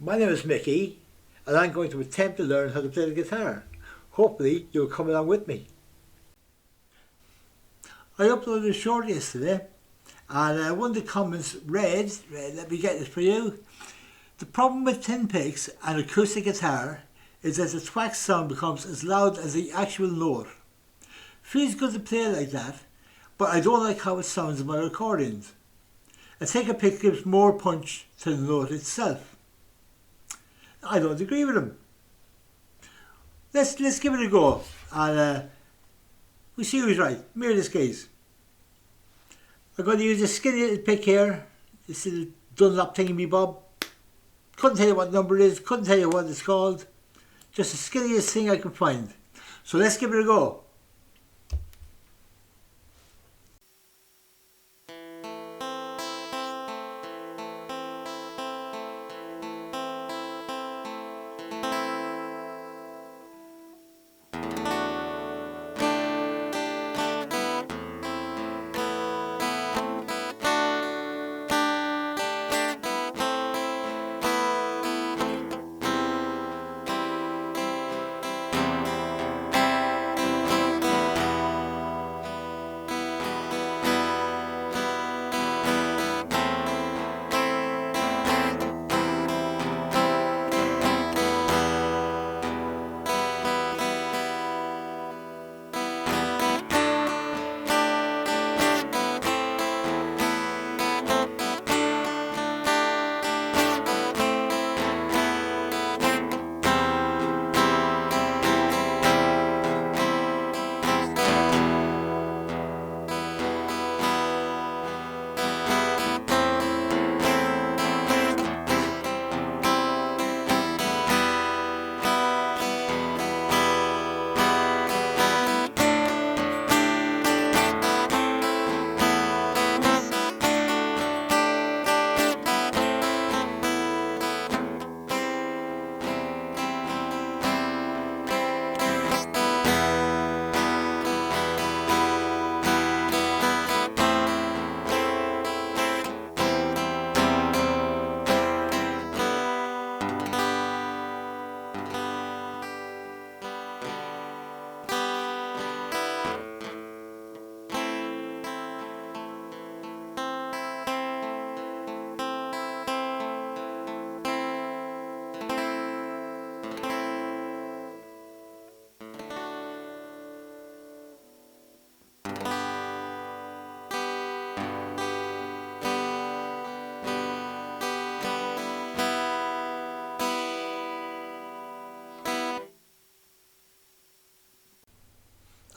My name is Mickey, and I'm going to attempt to learn how to play the guitar. Hopefully you'll come along with me. I uploaded a short yesterday, and one of the comments read, let me get this for you. The problem with tin picks and acoustic guitar is that the thwack sound becomes as loud as the actual note. Feels good to play like that, but I don't like how it sounds in my recordings. A thicker pick gives more punch to the note itself. I don't agree with him. Let's give it a go, and we'll see who's right. Mirror this case. I'm going to use a skinny little pick here, this little Dunlop thingy-me-bob. Couldn't tell you what number it is, couldn't tell you what it's called. Just the skinniest thing I can find. So let's give it a go.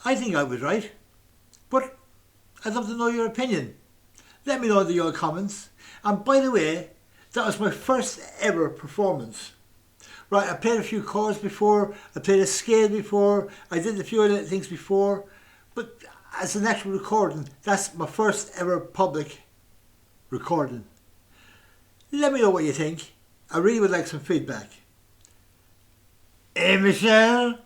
I think I was right, but I'd love to know your opinion. Let me know in your comments. And by the way, that was my first ever performance. Right, I played a few chords before, I played a scale before, I did a few other things before, but as an actual recording, that's my first ever public recording. Let me know what you think. I really would like some feedback. Hey, Michelle?